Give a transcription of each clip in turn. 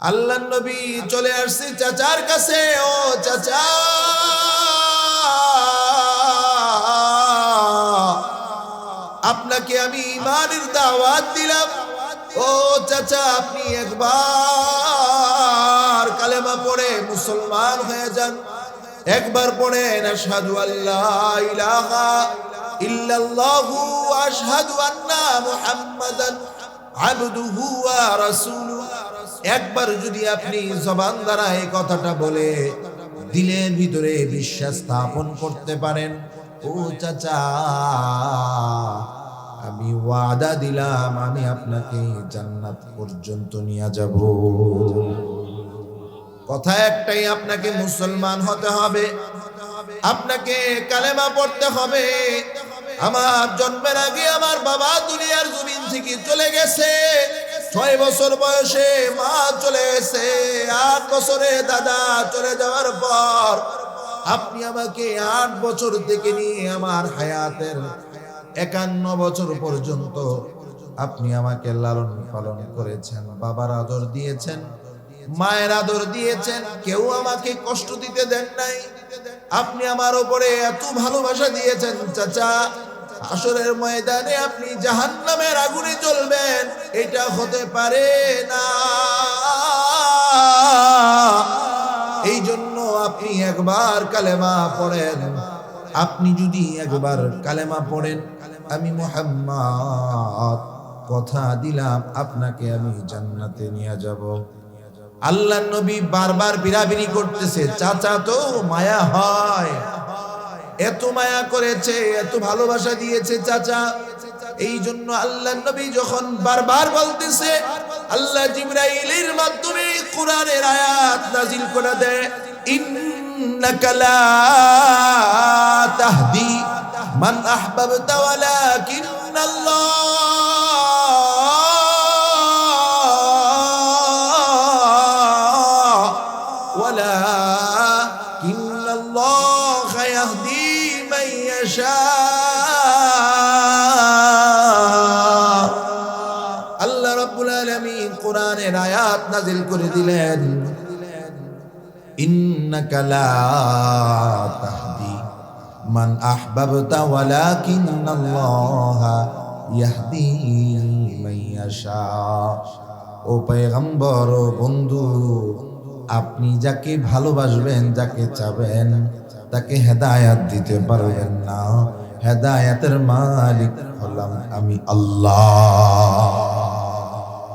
আল্লাহর নবী চলে আসছে চাচার কাছে। ও চাচা, আপনাকে আমি ঈমানের দাওয়াত দিলাম। ও চাচা, আপনি একবার কালেমা পড়ে মুসলমান হয়ে যান। একবার পড়েন আশহাদু আল্লা ইলাহা ইল্লাল্লাহু ওয়া আশহাদু আন্না মুহাম্মাদান আবদুহু ওয়া রাসূলুহু। একবার যদি আপনি জবান দ্বারা এই কথাটা বলে দিলের ভিতরে বিশ্বাস স্থাপন করতে পারেন, ও চাচা, আমি ওয়াদা দিলাম আমি আপনাকে জান্নাত পর্যন্ত নিয়ে যাব। কথা একটাই, আপনাকে মুসলমান হতে হবে, আপনাকে কালেমা পড়তে হবে। আমার জন্মের আগে আমার বাবা দুনিয়ার জমিন থেকে চলে গেছে। 6 বছর বয়সে মা চলে গেছে। 8 বছরে দাদা চলে যাওয়ার পর আপনি আমাকে 8 বছর থেকে নিয়ে আমার হায়াতের 51 বছর পর্যন্ত আপনি আমাকে লালন পালন করেছেন। বাবার আদর দিয়েছেন, মায়ের আদর দিয়েছেন, কেউ আমাকে কষ্ট দিতে দেন নাই। আপনি আমার উপরে এত ভালোবাসা দিয়েছেন চাচা, হাসরের ময়দানে আপনি জাহান্নামের আগুনে জ্বলবেন এটা হতে পারে না। এই জন্য আপনি একবার কালেমা পড়েন। আপনি যদি একবার কালেমা পড়েন, আমি মুহাম্মদ কথা দিলাম আপনাকে আমি জান্নাতে নিয়ে যাব। আল্লাহর নবী বারবার বিড়াবিড়ি করতেছে, চাচা তো মায়া হয়, এত মায়া করেছে, এত ভালোবাসা দিয়েছে চাচা। এই জন্য আল্লাহর নবী যখন বারবার বলতেছে, আল্লাহ জিবরাইলের মাধ্যমে কোরআনের আয়াত নাজিল করে দেয়, ইন্নাকা লা তাহদি মান আহবাবতা ওয়ালাকিন্নাল্লাহ আল্লাহ রাব্বুল আলামিন কোরআনের আয়াত নাযিল করে দিলেন, ইন্নাকা লা তাহদি মান আহবাবতা ওয়ালাকিন্নাল্লাহা ইয়াহদি মান ইয়াশা। ও পয়গম্বর, ও বন্ধু, আপনি যাকে ভালোবাসবেন, যাকে চাবেন, তাকে হেদায়েত দিতে পারবেন না। হেদায়েতের মালিক হলাম আমি আল্লাহ।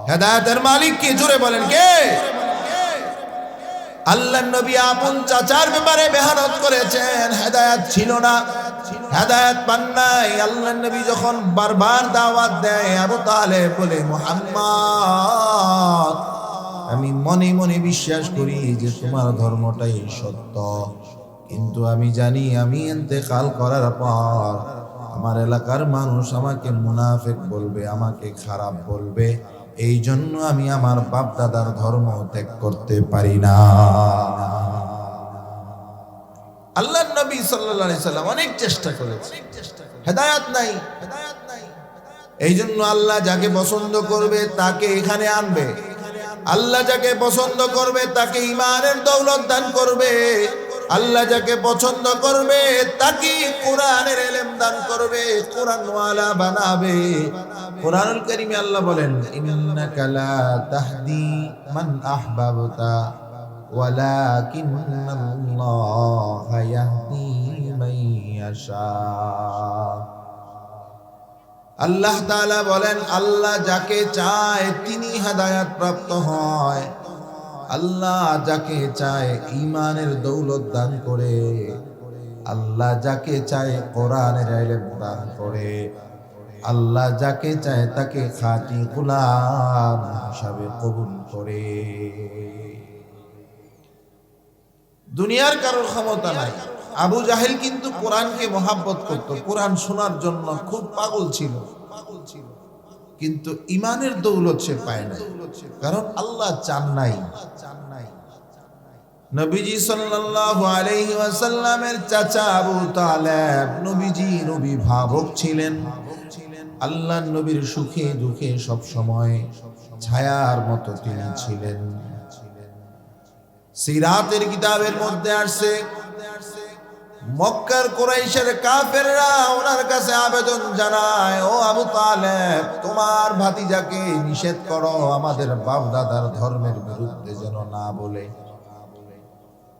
হেদায়েতের মালিক কি? জোরে বলেন কে? আল্লাহর নবী আপন চাচার ব্যাপারে মেহনত করেছেন, হেদায়েত ছিল না, হেদায়েত পান নাই। আল্লাহর নবী যখন বারবার দাওয়াত দেয়, আবু তালেব বলে, মুহাম্মদ, আমি মনে মনে বিশ্বাস করি যে তোমার ধর্মটাই সত্য, কিন্তু আমি জানি আমি ইন্তেকাল করার পর আমার এলাকার মানুষ আমাকে মুনাফিক বলবে, আমাকে খারাপ বলবে। এই জন্য আমি আমার বাপ দাদার ধর্ম ত্যাগ করতে পারি না। আল্লাহর নবী সাল্লাল্লাহু আলাইহি সাল্লাম অনেক চেষ্টা করেছে, হেদায়েত নাই। এই জন্য আল্লাহ যাকে পছন্দ করবে তাকে এখানে আনবে, আল্লাহ যাকে পছন্দ করবে তাকে ঈমানের দৌলত দান করবে, আল্লাহ যাকে পছন্দ করবে তাকে কোরআনের ইলম দান করবে, কোরআনওয়ালা বানাবে। কোরআনুল কারীমে আল্লাহ বলেন, ইন্নাকা লা তাহদি মান আহবাবতা ওয়ালাকিন্নাল্লাহা ইয়াহদি মান ইয়াশা। আল্লাহ তাআলা বলেন, আল্লাহ যাকে চায় তিনি হেদায়েত প্রাপ্ত হয়। আল্লাহ যাকে চায় ঈমানের দৌলত দান করে, আল্লাহ যাকে চায় কোরআনের ইলম দান করে, আল্লাহ যাকে চায় তাকে খাঁটি গোলাম হিসাবে কবুল করে। দুনিয়ার কারোর ক্ষমতা নাই। আবু জাহেল কিন্তু কোরআনকে মহাব্বত করত, কোরআন শোনার জন্য খুব পাগল ছিল, কিন্তু ঈমানের দৌলত সে পায় নাই, কারণ আল্লাহ চান নাই। নবীজি সাল্লাল্লাহু আলাইহি ওয়াসাল্লামের চাচা আবু তালেব নবীজির অভিভাবক ছিলেন। আল্লাহর নবীর সুখে দুঃখে সব সময় ছায়ার মতো তিনি ছিলেন। সিরাতের কিতাবের মধ্যে আসছে মক্কার কুরাইশের কাফেররা ওনার কাছে আবেদন জানায়, ও আবু তালেব, তোমার ভাতিজাকে নিষেধ করো আমাদের বাপ দাদার ধর্মের বিরুদ্ধে যেন না বলে।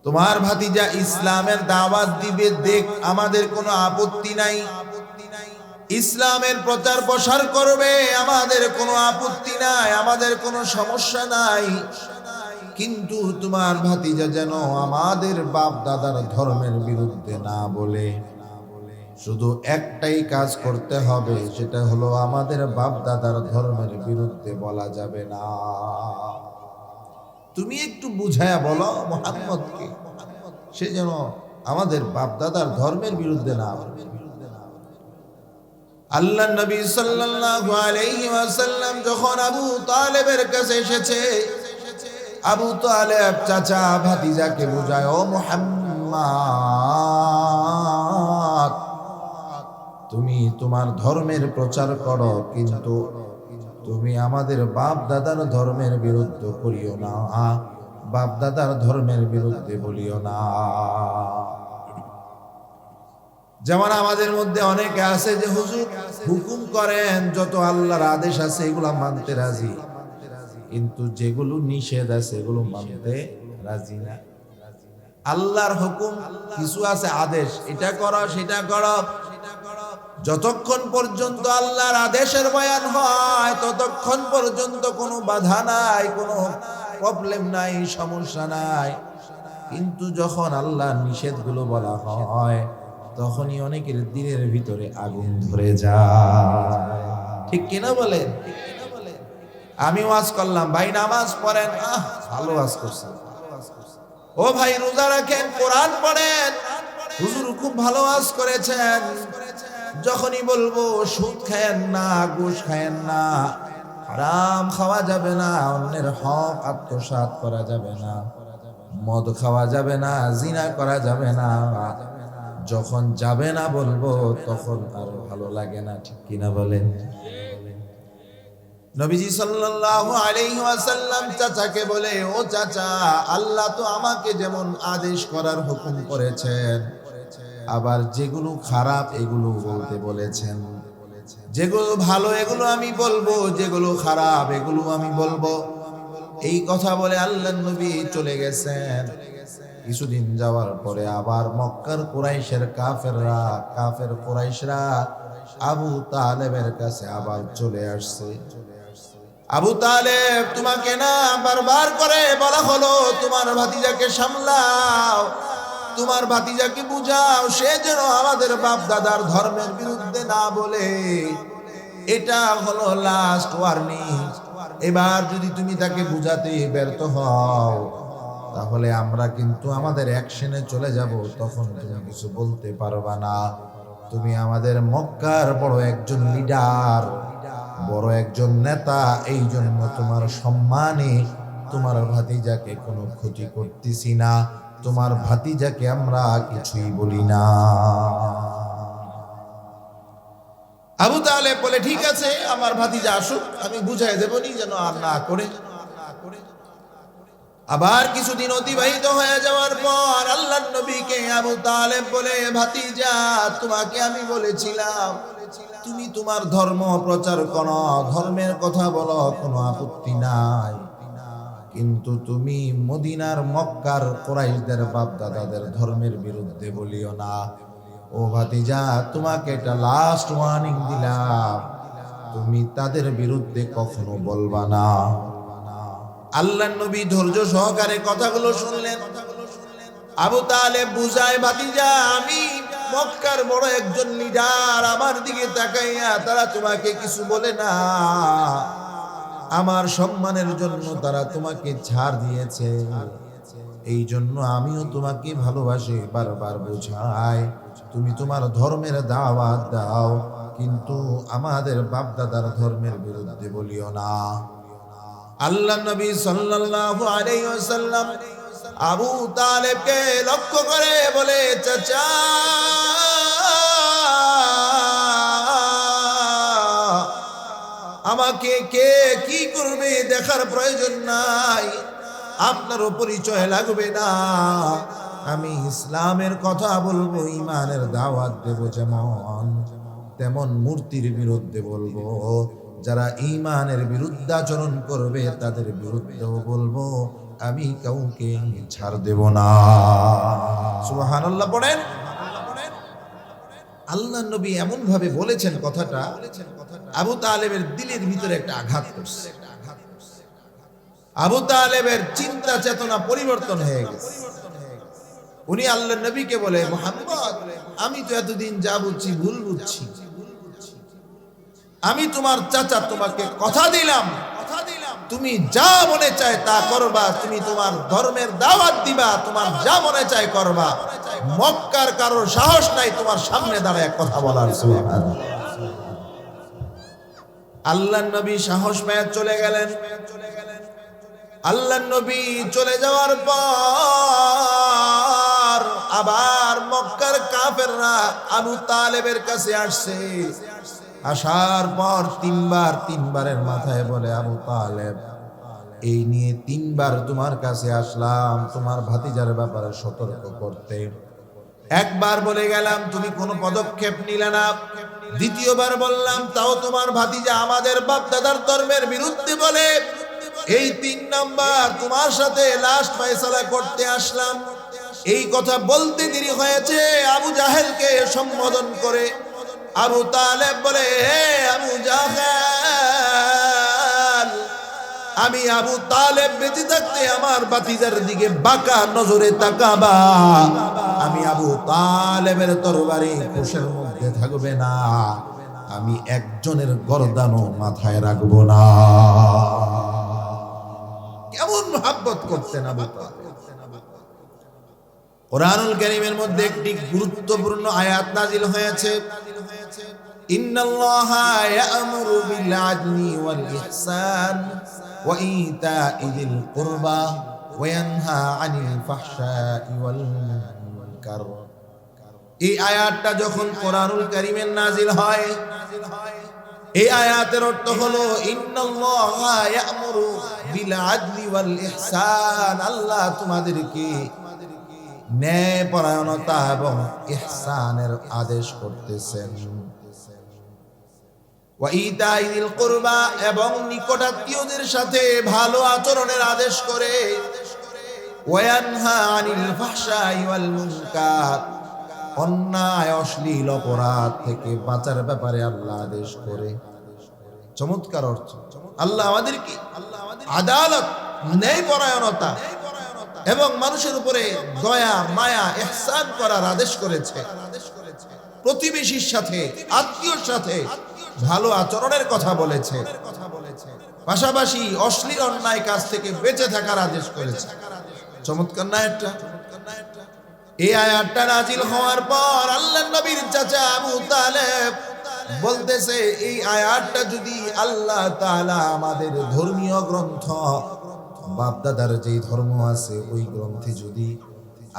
তোমার ভাতিজা ইসলামের দাওয়াত দিবে, দেখ, আমাদের কোনো আপত্তি নাই। ইসলামের প্রচার প্রসার করবে, আমাদের কোনো আপত্তি নাই, আমাদের কোনো সমস্যা নাই। কিন্তু তোমার ভাতিজা যেন আমাদের বাপ দাদার ধর্মের বিরুদ্ধে না বলে। শুধু একটাই কাজ করতে হবে, সেটা হলো আমাদের বাপ দাদার ধর্মের বিরুদ্ধে বলা যাবে না। তুমি একটু বুঝায়া বলো মুহাম্মদকে, সে যেন আমাদের বাপ দাদার ধর্মের বিরুদ্ধে না বলে। আল্লাহ নবী সাল্লাল্লাহু আলাইহি ওয়াসাল্লাম যখন আবু তালেবের কাছে এসেছে, আবু তালেব চাচা ভাতিজাকে বুঝায়, ও মুহাম্মদ, তুমি তোমার ধর্মের প্রচার করো, কিন্তু তুমি আমাদের বাপ দাদার ধর্মের বিরুদ্ধে করিও না, বাপ দাদার ধর্মের বিরুদ্ধে বলিও না। যেমন আমাদের মধ্যে অনেকে আছে যে হুজুর হুকুম করেন, যত আল্লাহর আদেশ আছে এগুলো মানতে রাজি, কিন্তু যেগুলো নিষেধ আছে এগুলো মানতে রাজি না। আল্লাহর হুকুম কিছু আছে, আদেশ, এটা করো সেটা করো, যতক্ষণ পর্যন্ত আল্লাহর আদেশের বয়ান হয় ততক্ষণ পর্যন্ত কোনো বাধা নাই, কোনো প্রবলেম নাই, সমস্যা নাই। কিন্তু যখন আল্লাহর নিষেধগুলো বলা হয় তখনই অনেকের দিলের ভিতরে আগুন ধরে যায়। ঠিক কিনা বলেন? আমি ওয়াজ করলাম, ভাই নামাজ পড়েন, ভালো ওয়াজ করছেন। ও ভাই রোজা রাখেন, কোরআন পড়েন, হুজুর খুব ভালো ওয়াজ করেছেন। যখনই বলবো সুদ খায়েন না, ঘুষ খায়েন না, হারাম খাওয়া যাবে না, অন্যের হক আত্মসাৎ করা যাবে না, মদ খাওয়া যাবে না, জিনা করা যাবে না, যখন যাবে না বলবো তখন আর ভালো লাগে না। ঠিক কিনা বলেন? নবীজি সাল্লাল্লাহু আলাইহি ওয়াসাল্লাম চাচাকে বলে, ও চাচা, আল্লাহ তো আমাকে যেমন আদেশ করার হুকুম করেছেন, আবার যেগুলো খারাপ এগুলো বলতে বলেছেন। যেগুলো ভালো এগুলো আমি বলবো, যেগুলো খারাপ এগুলো আমি বলবো। এই কথা বলে আল্লাহর নবী চলে গেছেন। কিছুদিন যাওয়ার পরে আবার মক্কার কুরাইশের কাফের কুরাইশরা আবু তালেবের কাছে আবার চলে আসছে। আবু তালেব, তোমাকে না বারবার করে বলা হলো তোমার ভাতিজাকে সামলাও, তোমার ভাতিজাকে বুঝাও, সে যেন আমাদের বাপ দাদার ধর্মের বিরুদ্ধে না বলে। এটা হলো লাস্ট ওয়ার্নিং। এবার যদি তুমি তাকে বুঝাতে ব্যর্থ হও তাহলে আমরা কিন্তু আমাদের অ্যাকশনে চলে যাব, তখন তুমি কিছু বলতে পারবা না। তুমি আমাদের মক্কার বড় একজন লিডার, বড় একজন নেতা, এই জন্য তোমার সম্মানে তোমার ভাতিজাকে কোনো ক্ষতি করতেছি না, তোমার ভাতিজাকে আমরা কিছুই বলি না। আবু তালেব বলে, ঠিক আছে, আমার ভাতিজা আসুক, আমি বুঝাই দেবনি যেন আর না করে। আবার কিছুদিন অতিবাহিত হয়ে যাওয়ার পর আল্লাহর নবীকে আবু তালেব বলে, ভাতিজা, তোমাকে আমি বলেছিলাম তুমি তোমার ধর্ম প্রচার করো, ধর্মের কথা বলো, কোনো আপত্তি নাই, কিন্তু তুমি মদিনার মক্কার কুরাইশদের বাপ দাদাদের ধর্মের বিরুদ্ধে বলিও না। ও ভাতিজা, তোমাকে এটা লাস্ট ওয়ার্নিং দিলাম, তুমি তাদের বিরুদ্ধে কখনো বলবা না। আল্লাহর নবী ধৈর্য সহকারে কথাগুলো শুনলেন। আবু তালেব বুঝায়, ভাতিজা, আমি মক্কার বড় একজন লিডার, আমার দিকে তাকাইয়া তারা তোমাকে কিছু বলে না, আমার সম্মানের জন্য তারা তোমাকে ছাড় দিয়েছে, এই জন্য আমিও তোমাকে ভালোবাসি, বারবার বোঝাই তুমি তোমার ধর্মের দাওয়াত দাও, কিন্তু আমাদের বাপ দাদার ধর্মের বিরুদ্ধে বলিও না। আল্লাহ নবী সাল্লাল্লাহু আলাইহি ওয়াসাল্লাম আবু তালেবকে লক্ষ্য করে বলে, চাচা, আমাকে কে কি করবে দেখার প্রয়োজন নাই, আপনারও পরিচয় লাগবে না। আমি ইসলামের কথা বলবো, ইমানের দাওয়াত দেব, যেমন তেমন মূর্তির বিরুদ্ধে বলবো। যারা ইমানের বিরুদ্ধাচরণ করবে তাদের বিরুদ্ধেও বলবো। আমি কাউকে ছাড় দেব না। সুবহানাল্লাহ পড়েন। আল্লাহ নবী এমন ভাবে বলেছেন কথাটা, আবু তালেবের দিলের ভিতরে একটা আঘাত করছে। আবু তালেবের চিন্তা চেতনা পরিবর্তন হয়ে গেছে। উনি আল্লাহ নবীকে বলে, মুহাম্মদ, আমি তো এতদিন যা বুঝছি ভুল বুঝছি। আমি তোমার চাচা, তোমাকে কথা দিলাম, তুমি যা মনে চায় তা করবা, তুমি তোমার ধর্মের দাওয়াত দিবা, তোমার যা মনে চায় করবা। মক্কার কারোর সাহস নাই তোমার সামনে দাঁড়ায় কথা বলার। সুবহানাল্লাহ। আল্লাহর নবী সাহস পেয়ে চলে গেলেন। আল্লাহর নবী চলে যাওয়ার পর আবার মক্কার কাফেররা আবু তালেবের কাছে আসছে। আসার পর তিনবারের মাথায় বলে, আবু তালেব, এই নিয়ে তিনবার তোমার কাছে আসলাম তোমার ভাতিজার ব্যাপারে সতর্ক করতে। একবার বলে গেলাম, তুমি কোনো পদক্ষেপ নিলে না। দ্বিতীয়বার বললাম, তাও তোমার ভাতিজা আমাদের বাপ দাদার ধর্মের বিরুদ্ধে বলে। এই 3 নাম্বার তোমার সাথে লাস্ট ফয়সালা করতে আসলাম। এই কথা বলতে দেরি হয়েছে আবু জাহেলকে সম্বোধন করে। আবু তালেব বলে, হে আবু জাহেল, আমি আবু তালেব বেঁচে থাকতে আমার ভাতিজার দিকে বাঁকা নজরে তাকাবা। আমি আবু তালেবের তরবারি কোষের মধ্যে থাকবে না। আমি একজনের গর্দানও মাথায় রাখবো না। কেমন মহব্বত করতেন আবু তালেব। কুরআনুল কারীমের মধ্যে একটি গুরুত্বপূর্ণ আয়াত নাযিল হয়েছে, ইন্নাল্লাহা ইয়া'মুরু বিল আদলি ওয়াল ইহসান ওয়া ইতা'i যিল কুরবা ওয়া ইয়ানহা আনিল ফাহশা'i ওয়াল মুনকার। এই আয়াতটা যখন কুরআনুল কারীমে নাযিল হয়, এই আয়াতের অর্থ হলো ইন্নাল্লাহা ইয়া'মুরু বিল আদলি ওয়াল ইহসান, আল্লাহ তোমাদেরকে ন্যায়পরায়ণতা এবং ইহসানের আদেশ করতেছেন। ওয়া ইতা'i যিল কুরবা, এবং নিকটাত্মীয়দের সাথে ভালো আচরণের আদেশ করে। ওয়া ইয়ানহা আনিল ফাহশা'i ওয়াল মুনকার, অন্যায় অশ্লীল অপরাধ থেকে বাঁচার ব্যাপারে আল্লাহ আদেশ করে। চমৎকার অর্থ। আল্লাহ আমাদেরকে আদালত, ন্যায়পরায়ণতা এবং মানুষের উপরে দয়া মায়া ইহসান করার আদেশ করেছে। প্রতিবেশীর সাথে, আত্মীয়র সাথে ভালো আচরণের কথা বলেছে। পাশাপাশি অশ্লীল অন্যায় কাজ থেকে বেঁচে থাকার আদেশ করেছে। চমৎকার না এটা? এই আয়াতটা নাযিল হওয়ার পর আল্লাহর নবীর চাচা আবু তালেব বলতেছে, এই আয়াতটা যদি আল্লাহ তাআলা আমাদের ধর্মীয় গ্রন্থ, বাপদাদার যেই ধর্ম আছে ওই গ্রন্থে যদি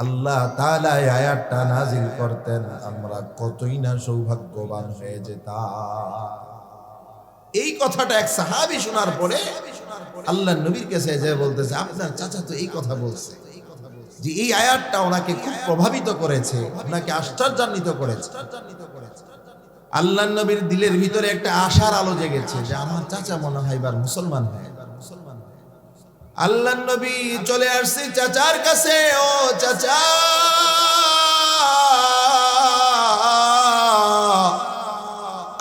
আল্লাহ তাআলা এই আয়াতটা নাযিল করতেন, আমরা কতই না সৌভাগ্যবান হয়ে যেতাম। এই কথাটা এক সাহাবী শোনার পরে আল্লাহর নবীর কাছে যায় বলতেছে, আপনার চাচা তো এই কথা বলছে, যে এই আয়াতটা ওনাকে খুব প্রভাবিত করেছে, ওনাকে আশ্চর্যান্বিত করেছে। আল্লাহর নবীর দিলের ভিতরে একটা আশার আলো জেগেছে যে আমার চাচা মনে হয় এবার মুসলমান হয়। আল্লাহর নবী চলে আসছে চাচার কাছে। ও চাচা,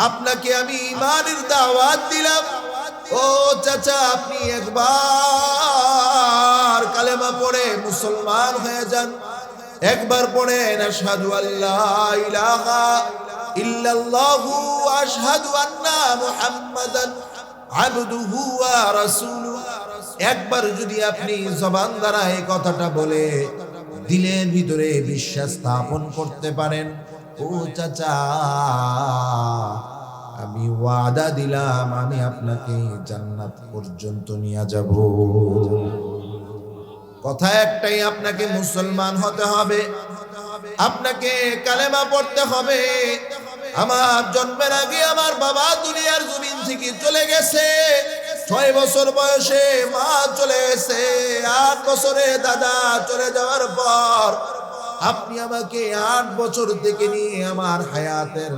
আপনাকে আমি ঈমানের দাওয়াত দিলাম। ও চাচা, আপনি একবার কালেমা পড়ে মুসলমান হয়ে যান। একবার পড়েন আশহাদু আল্লা ইলাহা ইল্লাল্লাহু ওয়া আশহাদু আন্না মুহাম্মাদান আবদুহু ওয়া রাসূলুহু। একবার যদি আপনি জবান দ্বারা এই কথাটা বলে দিলের ভিতরে বিশ্বাস স্থাপন করতে পারেন, ও চাচা, আমি ওয়াদা দিলাম আমি আপনাকে জান্নাত পর্যন্ত নিয়ে যাব। কথা একটাই, আপনাকে মুসলমান হতে হবে, আপনাকে কালেমা পড়তে হবে। আমার জন্মের আগে আমার বাবা দুনিয়ার জমিন থেকে চলে গেছে। 6 বছর বয়সে মা চলে গেছে, 8 বছরে দাদা চলে যাওয়ার পর আপনি আমাকে 8 বছর থেকে নিয়ে আমার হায়াতের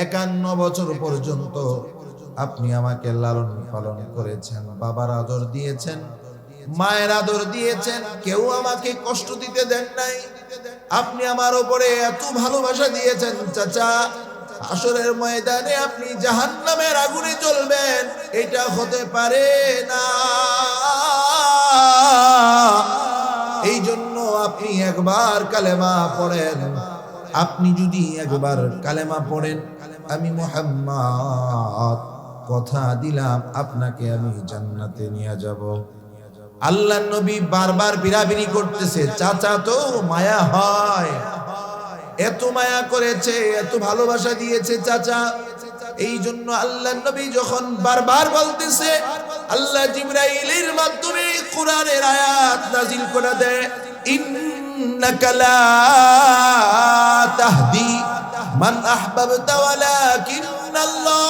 51 বছর পর্যন্ত আপনি আমাকে লালন পালন করেছেন, বাবার আদর দিয়েছেন, মায়ের আদর দিয়েছেন, কেউ আমাকে কষ্ট দিতে দেন নাই। আপনি আমার উপরে এত ভালোবাসা দিয়েছেন চাচা, হাসরের ময়দানে আপনি জাহান্নামের আগুনে জ্বলবেন এটা হতে পারে না। এই জন্য আপনি একবার কালেমা পড়েন। আপনি যদি একবার কালেমা পড়েন, আমি মুহাম্মদ কথা দিলাম আপনাকে আমি জান্নাতে নিয়ে যাব। আল্লাহর নবী বারবার বিড়াবিড়ি করতেছে, চাচা তো মায়া হয়, এত মায়া করেছে, এত ভালোবাসা দিয়েছে চাচা। এই জন্য আল্লাহর নবী যখন বারবার বলতেছে, আল্লাহ জিবরাইলের মাধ্যমে কোরআনের আয়াত নাজিল করে দেয়, ইন্নাকা লা তাহদি মান আহবাবতা ওয়ালাকিন্নাল্লাহ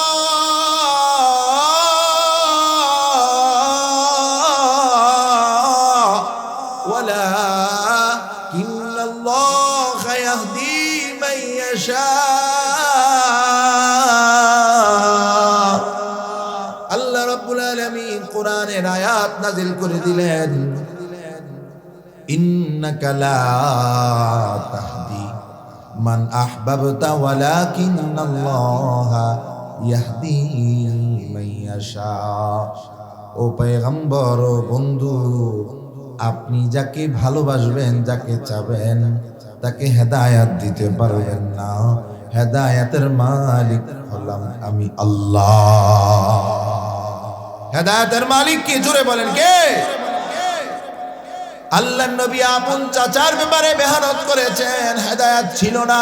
ইয়াহদি মান ইয়াশা। আল্লাহ রাব্বুল আলামিন কোরআনের আয়াত নাযিল করে দিলেন, ইন্নাকা লা তাহদি মান আহবাবতা ওয়ালাকিন্নাল্লাহ ইয়াহদি মান ইয়াশা। ও পয়গম্বর, ও বন্ধু, আপনি যাকে ভালোবাসবেন, যাকে চাবেন, তাকে হেদায়েত দিতে পারবেন না। হেদায়েতের মালিক হলাম আমি আল্লাহ। হেদায়েতের মালিক কি? জোরে বলেন কে? আল্লাহর নবী আপন চাচার ব্যাপারে মেহনত করেছেন, হেদায়েত ছিল না,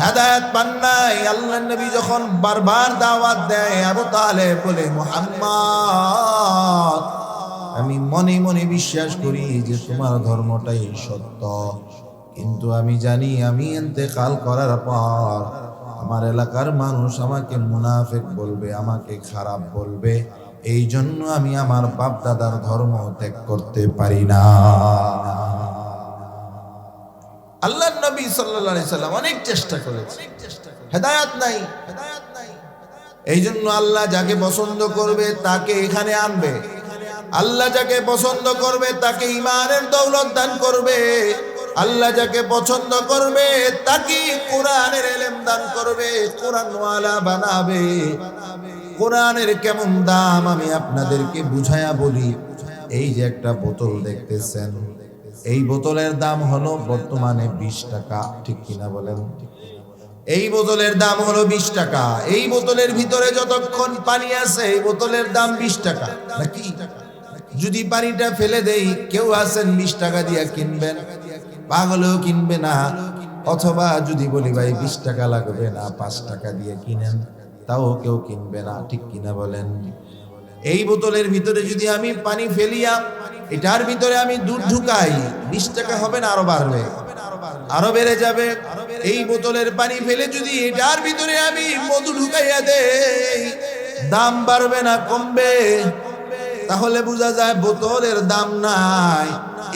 হেদায়েত পান নাই। আল্লাহর নবী যখন বারবার দাওয়াত দেয়, আবু তালেব বলে, মুহাম্মদ আমি মনে মনে বিশ্বাস করি যে তোমার ধর্মটাই সত্য, কিন্তু আমি জানি আমি ইন্তেকাল করার পর আমার এলাকার মানুষ আমাকে মুনাফিক বলবে, আমাকে খারাপ বলবে, এই জন্য আমি আমার বাপ দাদার ধর্ম ত্যাগ করতে পারি না। আল্লাহর নবী সাল্লাল্লাহু আলাইহি সাল্লাম অনেক চেষ্টা করেছে, হেদায়েত নাই। এই জন্য আল্লাহ যাকে পছন্দ করবে তাকে এখানে আনবে, আল্লাহ যাকে পছন্দ করবে তাকে ঈমানের দৌলত দান করবে, আল্লাহ যাকে পছন্দ করবে তাকে কোরআনের ইলম দান করবে, কোরআনওয়ালা বানাবে। কোরআনের কেমন দাম আমি আপনাদেরকে বুঝায়া বলি। এই যে একটা বোতল দেখতেছেন, এই বোতলের দাম হলো বর্তমানে 20 টাকা, ঠিক কিনা বলেন? এই বোতলের দাম হলো 20 টাকা। এই বোতলের ভিতরে যতক্ষণ পানি আছে এই বোতলের দাম 20 টাকা নাকি? যদি পানিটা ফেলে দেই, কেউ আছেন 20 টাকা দিয়ে কিনবেন? পাগলেও কিনবে না। অথবা যদি বলি ভাই 20 টাকা লাগবে না, 5 টাকা দিয়ে কিনেন, তাও কেউ কিনবে না, ঠিক কিনা বলেন? এই বোতলের ভিতরে যদি আমি পানি ফেলিয়া এটার ভিতরে আমি দুধ ঢুকাই, 20 টাকা হবে না আরো বাড়বে? আরো বেড়ে যাবে। এই বোতলের পানি ফেলে যদি এটার ভিতরে আমি মধু ঢুকাইয়া দেই, দাম বাড়বে না কমবে? তাহলে বোঝা যায় বোতলের দাম নাই।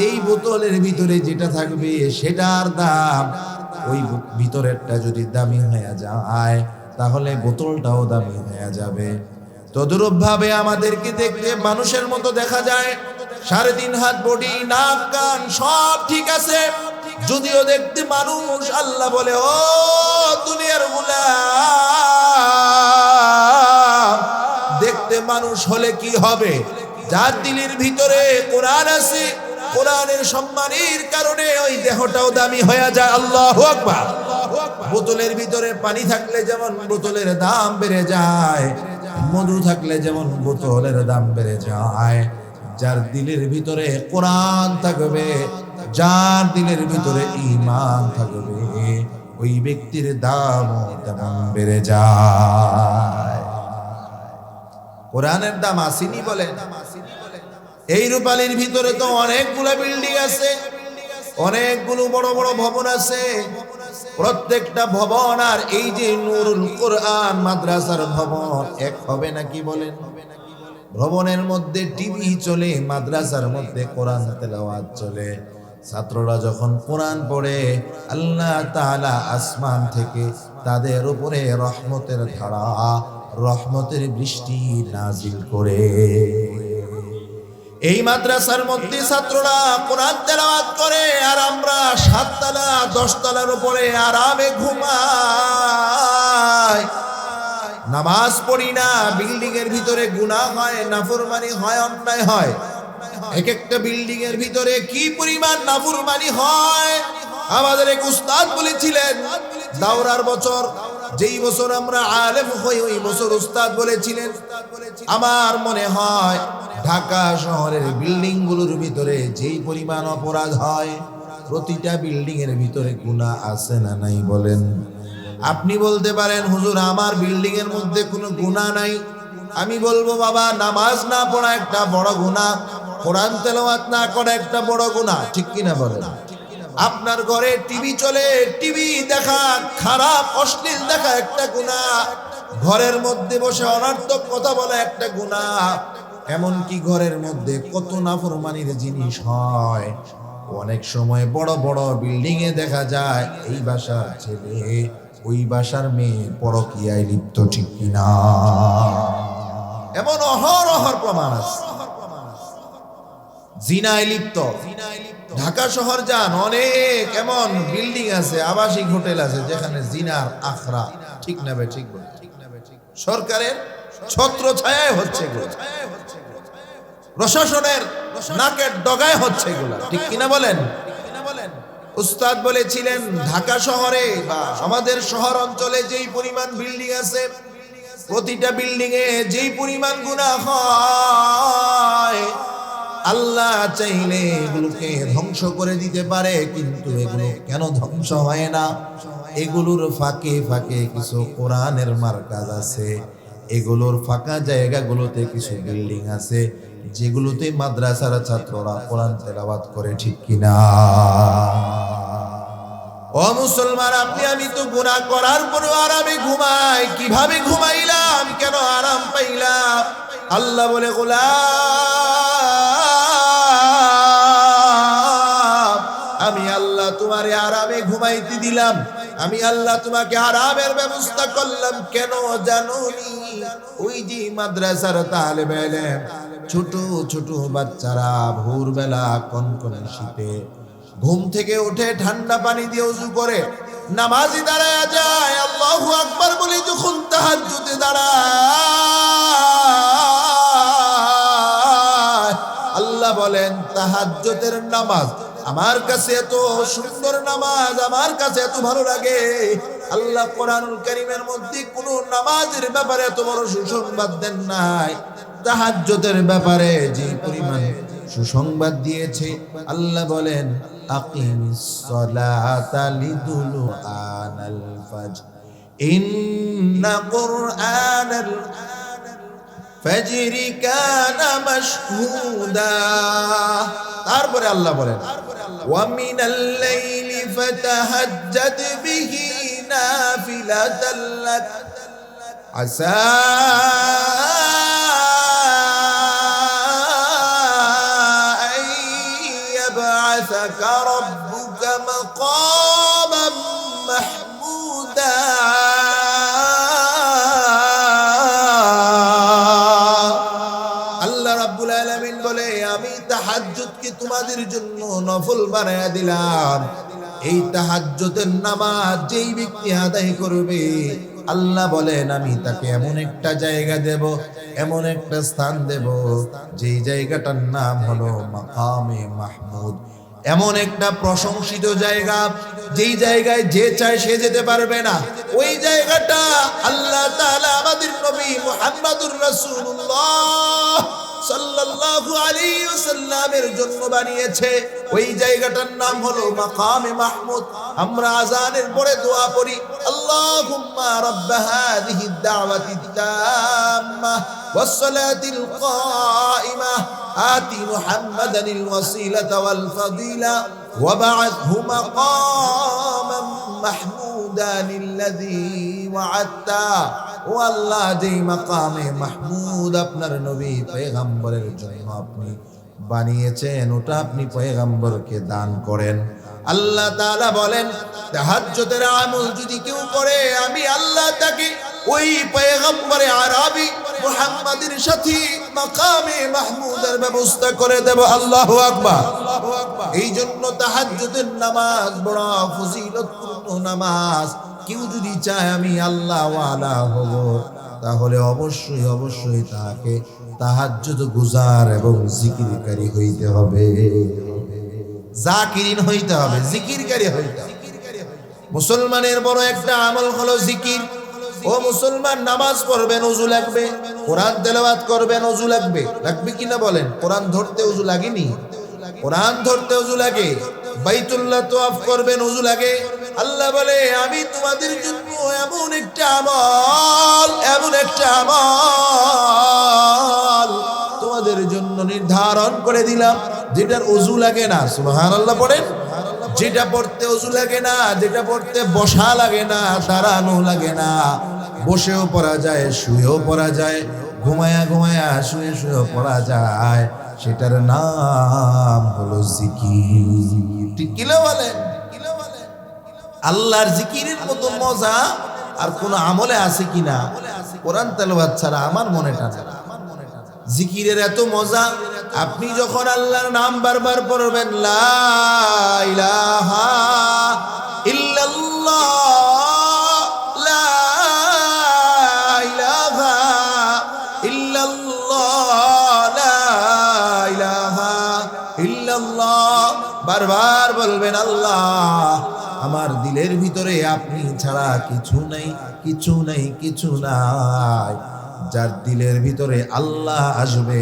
এই বোতলের ভিতরে যেটা থাকবে সেটার দাম। ওই ভিতরেরটা যদি দামি হয়ে যায় তাহলে বোতলটাও দামি হয়ে যাবে। তদ্রূপ ভাবে আমাদেরকে দেখতে মানুষের মতো দেখা যায়, 3.5 হাত বডি, নাক কান সব ঠিক আছে, যদিও দেখতে মানুষ। আল্লাহ বলে, ও দুনিয়ার গোলাম, দেখতে মানুষ হলে কি হবে? যার দিলের ভিতরে কোরআন আছে, কোরআনের সম্মানের কারণে ওই দেহটাও দামি হয়ে যায়। আল্লাহু আকবার। বোতলের ভিতরে পানি থাকলে যেমন বোতলের দাম বেড়ে যায়, মধু থাকলে যেমন বোতলের দাম বেড়ে যায়, যার দিলের ভিতরে কোরআন থাকবে, যার দিলের ভিতরে ঈমান থাকবে, ওই ব্যক্তির দাম তেমন বেড়ে যায়। কোরআনের দাম আসেনি বলে? এই রূপালীর ভিতরে তো অনেকগুলো বিল্ডিং আছে, অনেকগুলো বড় বড় ভবন আছে। প্রত্যেকটা ভবন আর এই যে নূরুল কোরআন মাদ্রাসার ভবন এক হবে নাকি বলেন? ভবনের মধ্যে টিভি চলে, মাদ্রাসার মধ্যে কোরআন তেলাওয়াত চলে। ছাত্ররা যখন কোরআন পড়ে, আল্লাহ তাআলা আসমান থেকে তাদের উপরে রহমতের ধারা, রহমতের বৃষ্টি নাজিল করে। এই মাদ্রাসার মধ্যে ছাত্ররা কোরআন তেলাওয়াত করে, আর আমরা 7 তলা 10 তলার উপরে আরামে ঘুমাই, নামাজ পড়ি না। বিল্ডিং এর ভিতরে গুনাহ হয়, নাফরমানি হয়, অন্যায় হয়। এক একটা বিল্ডিং এর ভিতরে কি পরিমাণ নাফরমানি হয়। আমাদের এক উস্তাদ বলেছিলেন, দাওরার বছর, যেই বছর আমরা আলেম হই, ওই বছর উস্তাদ বলেছিলেন, আমার মনে হয় ঢাকা শহরের বিল্ডিং গুলোর ভিতরে যেই পরিমাণ অপরাধ হয়, প্রতিটা বিল্ডিং এর ভিতরে গুনাহ আছে না নাই বলেন? আপনি বলতে পারেন, হুজুর আমার বিল্ডিং এর মধ্যে কোনো গুনাহ নাই। আমি বলবো, বাবা, নামাজ না পড়া একটা বড় গুনাহ, কোরআন তেলাওয়াত না করা একটা বড় গুনাহ, ঠিক কিনা বলেন? আপনার ঘরে টিভি চলে, টিভি দেখা, খারাপ অশ্লীল দেখা একটা গুনাহ। ঘরের মধ্যে বসে অনর্থক কথা বলা একটা গুনাহ। এমনকি ঘরের মধ্যে কত নাফরমানির জিনিস হয়। অনেক সময় বড় বড় বিল্ডিং এ দেখা যায় এই বাসার ছেলে ওই বাসার মেয়ে পরকীয়ায় লিপ্ত, ঠিক কিনা? এমন অহরহ প্রমাণ আছে। জিনায় লিপ্ত। ঢাকা শহর যান, অনেক এমন বিল্ডিং আছে, আবাসিক হোটেল আছে যেখানে জিনার আখড়া, ঠিক না বে ঠিক বলে, সরকারের ছত্র ছায়ায় হচ্ছে এগুলো, প্রশাসনের নাকের ডগায় হচ্ছে এগুলো, ঠিক কিনা বলেন? উস্তাদ বলেছিলেন, ঢাকা শহরে বা আমাদের শহর অঞ্চলে যেই পরিমাণ বিল্ডিং আছে, প্রতিটা বিল্ডিং এ যেই পরিমাণ গুনাহ হয়, আল্লাহ চাইলে এগুলোকে ধ্বংস করে দিতে পারে, কিন্তু এগুলো কেন ধ্বংস হয় না? এগুলোর ফাঁকে ফাঁকে কিছু কোরআনের মার্কাজ আছে, এগুলোর ফাঁকা জায়গাগুলোতে কিছু বিল্ডিং আছে যেগুলোতে মাদ্রাসার ছাত্ররা কোরআন তেলাওয়াত করে, ঠিক কিনা? ও মুসলমান, আপনি আমি তো গুনাহ করার পরেও আরামে ঘুমাই। কিভাবে ঘুমাইলাম? কেন আরাম পাইলাম? আল্লাহ বলে, গোলাম, আমি আল্লাহ তোমারে আরামে ঘুমাইতে দিলাম, আমি আল্লাহ তোমাকে আরামের ব্যবস্থা করলাম। কেন জানোনি? ওই যে মাদ্রাসার তালেবে ইলম, ছোট ছোট বাচ্চারা ভোরবেলা কনকনে শীতে ঘুম থেকে উঠে ঠান্ডা পানি দিয়ে ওযু করে নামাজে দাঁড়ায় যায়, আল্লাহু আকবার বলে যখন তাহাজ্জুদে দাঁড়ায়, আল্লাহ বলেন, তাহাজ্জুদের নামাজ আমার কাছে এত সুন্দর নামাজ, আমার কাছে এত ভালো লাগে। আল্লাহ কোরআনুল কারীমের মধ্যে কোন নামাজের ব্যাপারে এত বড় সুসংবাদ দেন নাই, তাহাজ্জুদের ব্যাপারে যে পরিমাণ সুসংবাদ দিয়েছে। আল্লাহ বলেন, আকিমিস সালাতা লিদুলুআনাল ফাজর ইন্না কুরআনাল ফাজরি কানা মাশহুদা। তারপরে আল্লাহ বলেন, ওয়া মিনাল লাইলি ফাতাহাজ্জাদ বিহি নাফিলাতাল লাক আসা ربك مقاما محمودا। আল্লাহ রাব্বুল আলামিন বলে, আমি তাহাজ্জুদকে তোমাদের জন্য নফল বানায়া দিলাম। এই তাহাজ্জুদের নামাজ যেই ব্যক্তি আদায় করবে, আল্লাহ বলেন, আমি তাকে এমন একটা জায়গা দেব, এমন একটা স্থান দেব, যেই জায়গাটার নাম হলো মাকামে মাহমুদ। এমন একটা প্রশংসিত জায়গা, যেই জায়গায় যে চায় সে যেতে পারবে না। ওই জায়গাটা আল্লাহ তাআলা আমাদের নবী মুহাম্মদুর রাসূলুল্লাহ সাল্লাল্লাহু আলাইহি ওয়াসাল্লামের জন্য বানিয়েছে। ওই জায়গাটার নাম হলো মাকামে মাহমুদ। আমরা আযানের পরে দোয়া পড়ি, আল্লাহুম্মা রাব্ব হাযিহিদ দাওয়াতিত তাম্মাহ ওয়াস সালাতিল কাইমাহ আতি মুহাম্মাদানিল ওয়াসিলাতা ওয়াল ফাদিলা ওয়া বা'আথহু মাকামান মাহমুদান আল্লাযী ওয়া'আদতা। ও আল্লাহ, যেই মাকামে মাহমুদ আপনার নবী পয়গম্বরের জন্য আপনি বানিয়েছেন, ওটা আপনি পয়গম্বরকে দান করেন। আল্লাহ তাআলা বলেন, তাহাজ্জুদের আমল যদি কেউ করে, আমি আল্লাহ তাকে ওই পয়গম্বরে আরবি মুহাম্মাদের সাথে মাকামে মাহমুদের ব্যবস্থা করে দেব। আল্লাহু আকবার। এই জন্য তাহাজ্জুদের নামাজ বড় ফজিলতপূর্ণ নামাজ। কেউ যদি চায় আমি আল্লাহ ওয়ালা হব, তাহলে অবশ্যই অবশ্যই তাকে তাহাজ্জুদ গুজার এবং জিকিরকারী হইতে হবে, জাকিরিন হইতে হবে, জিকিরকারী হইতে হবে। মুসলমানের বড় একটা আমল হলো জিকির। ও মুসলমান, নামাজ পড়বেন ওযু লাগবে, কোরআন তেলাওয়াত করবেন ওযু লাগবে, লাগবে কিনা বলেন? কোরআন ধরতে ওযু লাগেনি? কোরআন ধরতে ওযু লাগে। বাইতুল্লাহ তওয়াফ করবেন ওযু লাগে। আল্লাহ বলে, আমি তোমাদের জন্য এমন একটা আমল তোমাদের জন্য নির্ধারণ করে দিলাম, যেটার ওযু লাগে না। সুবহানাল্লাহ পড়েন। যেটা পড়তে ওযু লাগে না, যেটা পড়তে বসা লাগে না, দাঁড়ানো লাগে না, বসেও পড়া যায়, শুয়েও পড়া যায়, ঘুমায়া ঘুমায়া শুয়ে শুয়েও পড়া যায়, সেটার নাম হলো জিকির। ঠিক কিনা বলেন? আল্লাহর জিকিরের মতো মজা আর কোন আমলে আছে কিনা? কোরআন তেলাওয়াত ছাড়া আমার মনে টানে না। জিকিরের এত মজা, আপনি যখন আল্লাহর নাম বারবার পড়বেন, লা ইলাহা ইল্লাল্লাহ, লা ইলাহা ইল্লাল্লাহ, লা ইলাহা ইল্লাল্লাহ, বারবার বলবেন, আল্লাহ আমার দিলের ভিতরে আপনি ছাড়া কিছু নাই, কিছু নাই, কিছু নাই। যার দিলের ভিতরে আল্লাহ আসবে,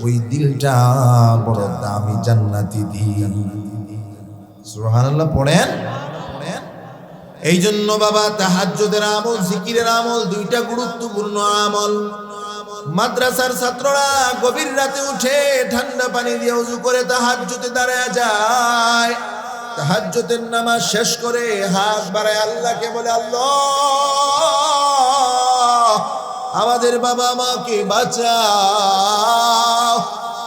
ওই দিলটা বড় দামি জান্নাতি দিল। সুবহানাল্লাহ পড়েন। এই জন্য বাবা, তাহাজ্জুদের আমল, জিকিরের আমল দুইটা গুরুত্বপূর্ণ আমল। মাদ্রাসার ছাত্ররা গভীর রাতে উঠে ঠান্ডা পানি দিয়ে ওযু করে তাহাজ্জুদে দাঁড়ায় যায়। তাহাজ্জুদের নামাজ শেষ করে হাত বাড়ায় আল্লাহকে বলে, আল্লাহ আমাদের বাবা মাকে বাঁচাও,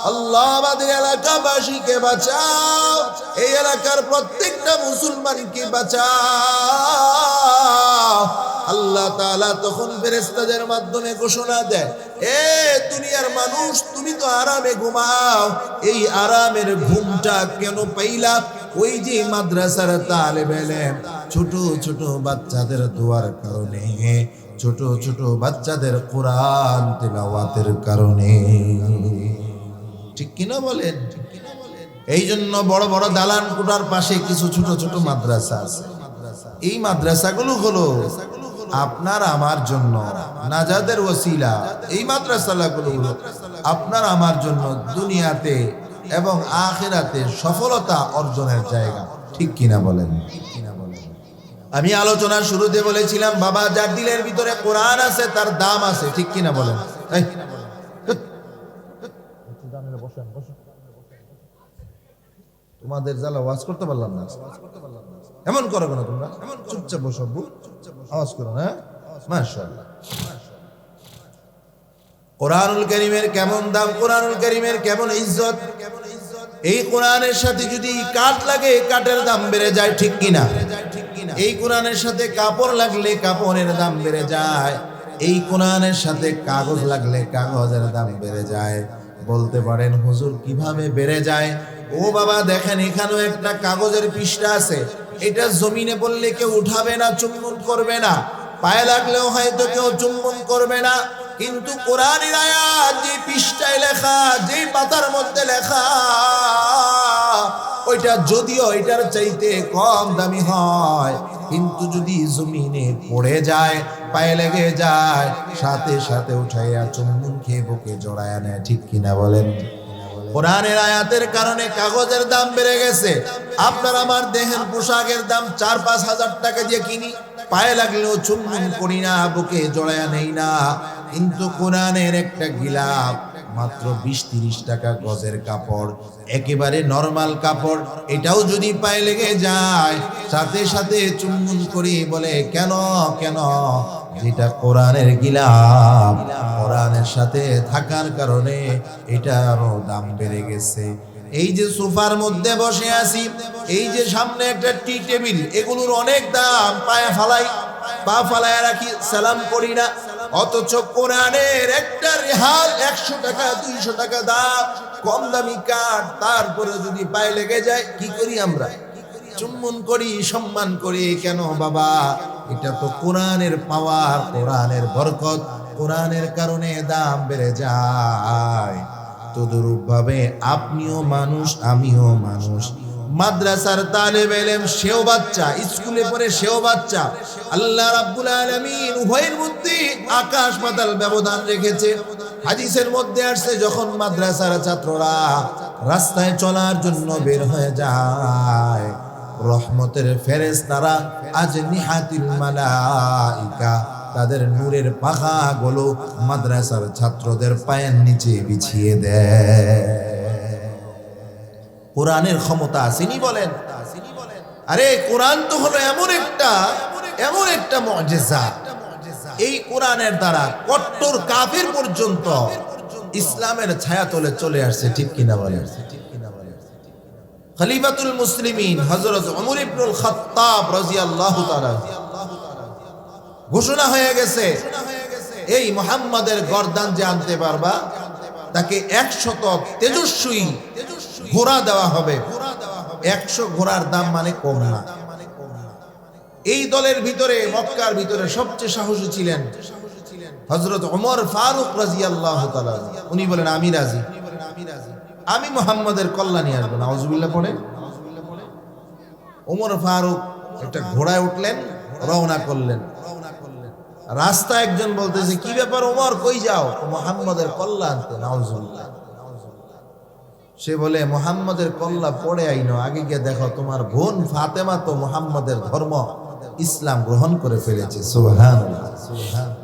আল্লাহ আমাদের এলাকাবাসীকে বাঁচাও, এই এলাকার প্রত্যেকটা মুসলমানকে বাঁচাও। আল্লাহ তাআলা তখন ফেরেশতাদের মাধ্যমে ঘোষণা দেয়, এ দুনিয়ার মানুষ, তুমি তো আরামে ঘুমাও, এই আরামের ঘুমটা কেন পাইলা? ওই যে মাদ্রাসার তালেবে ইলম ছোট ছোট বাচ্চাদের দোয়ার কারণে, ছোট ছোট বাচ্চাদের কোরআন তেলাওয়াতের কারণে। ঠিক কিনা বলেন? এই জন্য বড় বড় দালান কোঠার পাশে কিছু ছোট ছোট মাদ্রাসা আছে। এই মাদ্রাসাগুলো হলো আপনার আমার জন্য নাজাতের ওসিলা। এই মাদ্রাসাগুলো হলো আপনার আমার জন্য দুনিয়াতে এবং আখিরাতে সফলতা অর্জনের জায়গা। ঠিক কিনা বলেন? আমি আলোচনার শুরুতে বলেছিলাম, বাবা, যার দিলের ভিতরে কোরআন আছে তার দাম আছে। ঠিক কিনা বলেন? তোমাদের জ্বালা ওয়াজ করতে পারলাম না, এমন করো কেন তোমরা? চুপচাপ বসো, আওয়াজ করো না। মাশাআল্লাহ। কোরআনুল কারীমের কেমন দাম, কোরআনুল কারীমের কেমন ইজ্জত। এই কোরআনের সাথে যদি কাঠ লাগে, কাঠের দাম বেড়ে যায়। ঠিক কিনা? এই কোরআনের সাথে কাপড় লাগলে কাপড়ের দাম বেড়ে যায়। এই কোরআনের সাথে কাগজ লাগলে কাগজের দাম বেড়ে যায়। বলতে পারেন, হুজুর কিভাবে বেড়ে যায়? ও বাবা, দেখেন এখানেও একটা কাগজের পৃষ্ঠা আছে, এটা জমিনে পড়লে কেউ উঠাবে না, চুম্বন করবে না, পায়ে লাগলেও হয়তো কেউ চুম্বন করবে না। কিন্তু কোরআনের আয়াত যে পৃষ্ঠায় লেখা, যে পাতার মধ্যে লেখা, ওইটা যদিও এটার চাইতে কম দামি হয়, কিন্তু যদি জমিনে পড়ে যায়, পায়ে লেগে যায়, সাথে সাথে উঠাইয়া চুম্বন খেয়ে বুকে জড়ায় নেয়। ঠিক কিনা বলেন? কোরআনের আয়াতের কারণে কাগজের দাম বেড়ে গেছে। আপনার আমার দেহের পোশাকের দাম 4-5 হাজার টাকা দিয়ে কিনি, পায়ে লাগলেও চুম্বন করি না, বুকে জড়ায়া নেই না। কিন্তু কোরআনের একটা গিলাফ মাত্র 20-30 টাকা গজের কাপড়, একেবারে নরমাল কাপড়, এটাও যদি পায়ে লেগে যায়, সাথে সাথে চুম্বন করি, বলে কেন কেন? যেটা কোরআনের গিলাফ, কোরআনের সাথে থাকার কারণে এটারও দাম বেড়ে গেছে। এই যে সোফার মধ্যে বসে আছি, এই যে সামনে একটা টি টেবিল, এগুলোর অনেক দাম। পায়ে ফালাই, পা ফালায় রাখি, সালাম করি না। অথচ কোরআনের একটা রেহাল 100 টাকা 200 টাকা দাম, কম দামি কাঠ। তারপরে যদি পায়ে লেগে যায় কি করি আমরা? চুম্বন করি, সম্মান করি। কেন বাবা? এটা তো কোরআনের পাওয়ার, কোরআনের বরকত, কোরআনের কারণে দাম বেড়ে যায়। তদরূপ ভাবে আপনিও মানুষ, আমিও মানুষ। মাদ্রাসার তালেব ইলম সেও বাচ্চা, স্কুলে পড়ে সেও বাচ্চা। আল্লাহ রাব্বুল আলামিন উভয়ের মধ্যে আকাশ পাতাল ব্যবধান রেখেছে। হাদিসের মধ্যে আসছে, যখন মাদ্রাসার ছাত্ররা রাস্তায় চলার জন্য বের হয়ে যায়, রহমতের ফেরেশতারা আজনিহাতিল মালাইকা তাদের নূরের পাখাগুলো মাদ্রাসার ছাত্রদের পায়ের নিচে বিছিয়ে দেয়। কোরআনের ক্ষমতা আসেনি বলেন? আরে কোরআন তো হলো এমন একটা মুআজিজা। এই কোরআনের দ্বারা কট্টর কাফির পর্যন্ত ইসলামের ছায়াতলে চলে আসছে। ঠিক কিনা বলেন? খলিফাতুল মুসলিমিন হযরত ওমর ইবনুল খাত্তাব রাদিয়াল্লাহু তাআলা ঘোষণা হয়ে গেছে, এই মুহাম্মাদের গর্দান যে আনতে পারবা তাকে 100 তেজস্বী ঘোড়া দেওয়া হবে। 100 ঘোড়ার দাম মানে কম না। এই দলের ভিতরে, মক্কার ভিতরে সবচেয়ে সাহসী ছিলেন হযরত ওমর ফারুক রাদিয়াল্লাহু তাআলা। উনি বলেন, আমি রাজি, আমি মুহাম্মাদের কল্যাণী আসবো। নাউজুবিল্লাহ পড়ে ওমর ফারুক একটা ঘোড়ায় উঠলেন, রওনা করলেন। রাস্তা একজন বলতেছে, কি ব্যাপার ওমর, কই যাও? মুহাম্মাদের কল্লা আনতে। নাউজুবিল্লাহ। সে বলে, মুহাম্মাদের কল্লা পড়ে আইনো, আগে গিয়ে দেখো তোমার বোন ফাতেমা তো মুহাম্মাদের ধর্ম ইসলাম গ্রহণ করে ফেলেছে। সুবহানাল্লাহ, সুবহানাল্লাহ।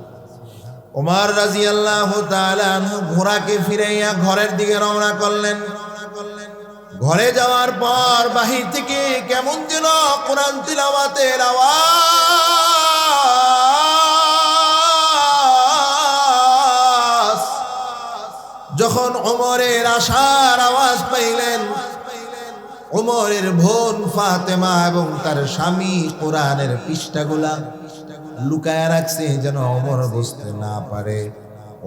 ওমর রাদিয়াল্লাহু তাআলা আনহু ঘোড়াকে ফিরাইয়া ঘরের দিকে রওনা করলেন। ঘরে যাওয়ার পর বাহির থেকে কেমন যেন কোরআন তিলাওয়াতের আওয়াজ। যখন ওমরের আশার আওয়াজ পাইলেন, ওমরের বোন ফাতেমা এবং তার স্বামী কোরআনের পৃষ্ঠাগুলা লুকায় রাখছে যেন ওমর বুঝতে না পারে।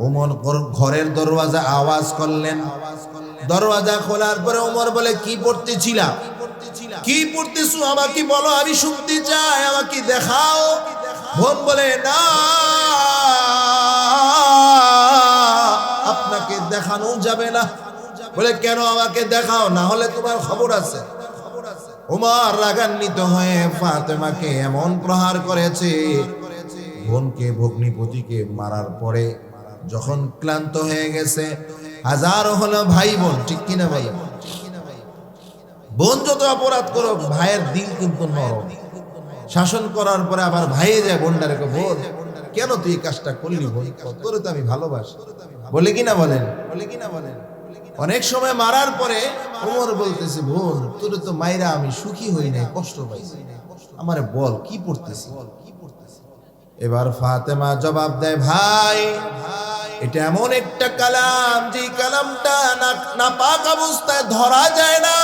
ওমর ঘরের দরওয়াজা আওয়াজ করলেন। দরওয়াজা খোলার পরে ওমর বলে, কি পড়তেছিলা? কি পড়তেছো? আমাকে বলো, আমি শুনতে চাই, আমাকে দেখাও। বোন বলে, না, আপনাকে দেখানো যাবে না। বলে, কেন? আমাকে দেখাও, না হলে তোমার খবর আছে। ওমর রাগান্বিত হয়ে ফাতেমাকে এমন প্রহার করেছে, বোনকে, ভগ্নিপতিকে মারার পরে যখন ক্লান্ত হয়ে গেছে, হাজারো হলো ভাই বোন, ঠিক কিনা বলেন? বোন যত অপরাধ করো, ভাইয়ের দিল কিন্তু নরম। শাসন করার পরে আবার ভাইয়ে যায় বোনটারে, বোন কেন তুই এই কাজটা করলি? বোন, তোরে তো আমি ভালোবাসি। বলে কিনা বলেন? অনেক সময় মারার পরে ওমর বলতেছে, বোন তোরে তো মাইরা আমি সুখী হই নাই, কষ্ট পাইছি, আমারে বল কি পড়তেছি। এবার ফাতেমা জবাব দেয়, ভাই এটা এমন একটা কালাম, যে কালামটা নাপাক অবস্থায় ধরা যায় না।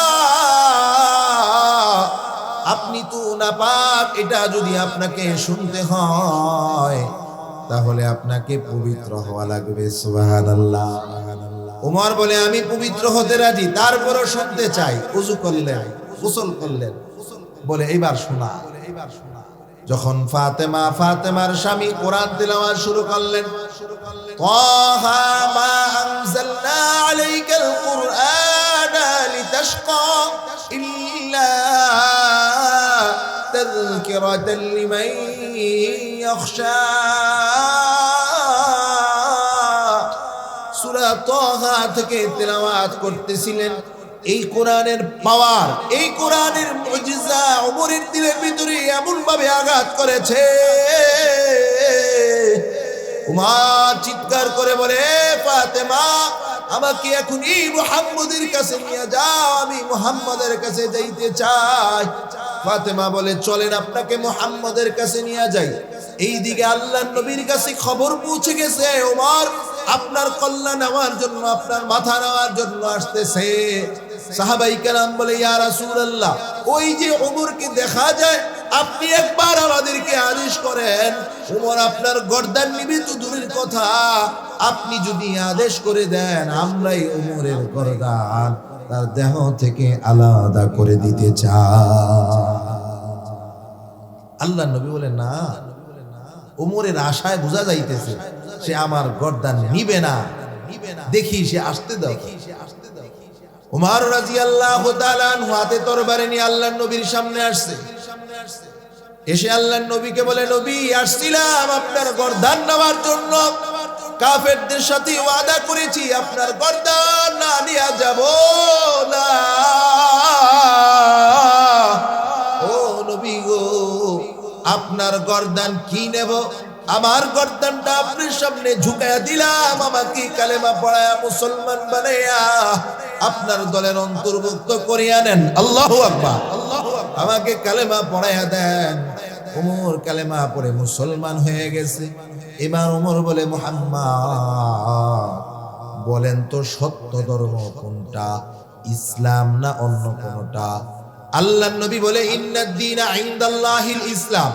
আপনি তো নাপাক, এটা যদি আপনাকে শুনতে হয় তাহলে আপনাকে পবিত্র হওয়া লাগবে। সুবহানাল্লাহ। ওমর বলে, আমি পবিত্র হতে রাজি, তারপরও শুনতে চাই। ওযু করলেন, গোসল করলেন, বলে এইবার শোনা। যখন ফাতেমার স্বামী কোরআন তিলাওয়াত শুরু করলেন, তাহা মা আনজালনা আলাইকাল কুরআনা লিতাশকা ইল্লা তাযকিরাতাল লিমান ইয়াখশা। সূরা তাহা থেকে তিলাওয়াত করতেছিলেন। এই কোরআনের পাওয়ার, এই কোরআনের মুজিজা ওমরের দিলের ভিতরে এমন ভাবে আঘাত করেছে, ওমর চিৎকার করে বলে, ফাতেমা আমাকে এখনই মুহাম্মাদের কাছে নিয়ে যাও, আমি মুহাম্মাদের কাছে যাইতে চাই। ফাতেমা বলে, চলেন আপনাকে মুহাম্মাদের কাছে নিয়ে যাই। এইদিকে আল্লাহর নবীর কাছে খবর পৌঁছে গেছে, ওমর আপনার কল্যাণ নেওয়ার জন্য, আপনার মাথা নেওয়ার জন্য আসতেছে। সাহাবাই কেরাম বলে, ইয়া রাসূলুল্লাহ, ওই যে ওমরকে দেখা যায়, আপনি একবার আমাদেরকে আদেশ করেন। ওমর আপনার গর্দান নিবে তো দূরের কথা, আপনি যদি আদেশ করে দেন, আমরাই ওমরের গর্দান তার দেহ থেকে আলাদা করে দিতে চাই। আল্লাহ নবী বলে, না, ওমরের আশায় বোঝা যাইতেছে সে আমার গর্দান নিবে না, দেখি সে আসতে দাও। ওমর রাদিয়াল্লাহু তাআলা আনহু হাতে তরবারি নিয়ে আল্লাহর নবীর সামনে আসছে। এসে আল্লাহর নবীকে বলে, নবী, আসছিলাম আপনার গর্দান নেওয়ার জন্য। কাফেরদের সাথে ওয়াদা করেছি, আপনার গর্দান না নিয়ে যাব না। ও নবী গো, আপনার গর্দান কি নেব? আমার গর্দানটা আপনার সামনে ঝুঁকায়া দিলাম, আমাকে কালেমা পড়ায়া মুসলমান বানাইয়া আপনার দলের অন্তর্ভুক্ত করিয়া নেন। আল্লাহু আকবার। আমাকে কালেমা পড়ায়া দেন। ওমর কালেমা পড়ে মুসলমান হয়ে গেছে। এবার ওমর বলে, মুহাম্মদ, বলেন তো সত্য ধর্ম কোনটা, ইসলাম না অন্য কোনটা? আল্লাহর নবী বলে, ইন্নাদ দীনা ইনদাল্লাহিল ইসলাম,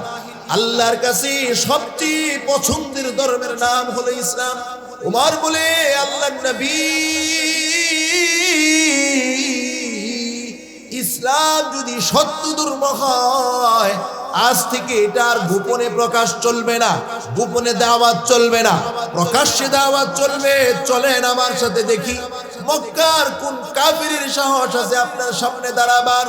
আল্লাহর কাছে সবচেয়ে পছন্দের ধর্মের নাম হলো ইসলাম। ওমর বলে, আল্লাহর নবী, ইসলাম যদি সত্য ধর্ম হয়, আজ থেকে এটা আর গোপনে প্রকাশ চলবে না, গোপনে দাওয়াত চলবে না, প্রকাশ্যে দাওয়াত চলবে। চলেন আমার সাথে দেখি মক্কার কোন কাফিরের সাহস আছে আপনার সামনে দাঁড়াবার।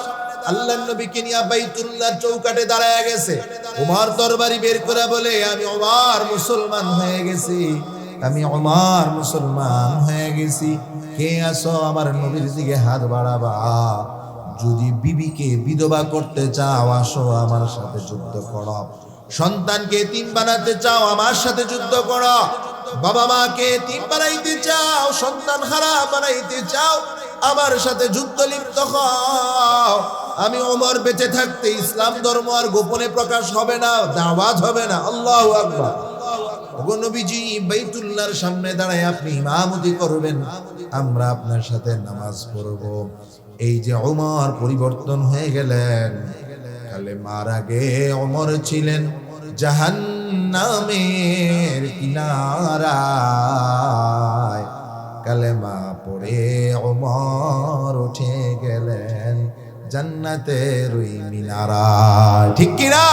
আল্লাহর নবীকে নিয়ে বাইতুল্লাহর চৌকাঠে দাঁড়ায় গেছে। ওমর তরবারি বের করে বলে, আমি ওমর মুসলমান হয়ে গেছি, আমি ওমর মুসলমান হয়ে গেছি। কে আসো আমার নবীর দিকে হাত বাড়াবা। যদি বিবিকে বিধবা করতে চাও, আসো আমার সাথে যুদ্ধ করো। সন্তানকে এতিম বানাতে চাও, আমার সাথে যুদ্ধ করো। বাবা মাকে এতিম বানাইতে চাও, সন্তান হারা বানাইতে চাও, আমার সাথে যুদ্ধ লিপ্ত হও। আমি ওমর বেঁচে থাকতে ইসলাম ধর্ম আর গোপনে প্রকাশ হবে না, দাওয়াত হবে না। আল্লাহু আকবার। ওগো নবীজি, বাইতুল্লাহর সামনে দাঁড়ায় আপনি ইমামতি করবেন, আমরা আপনার সাথে নামাজ পড়ব। এই যে ওমর পরিবর্তন হয়ে গেলেন। কালেমার আগে ওমর ছিলেন জাহান্নামের কিনারায়, কালেমা পড়ে ওমর উঠে গেলেন জান্নাতের ওই মিনারায়। ঠিক কিনা?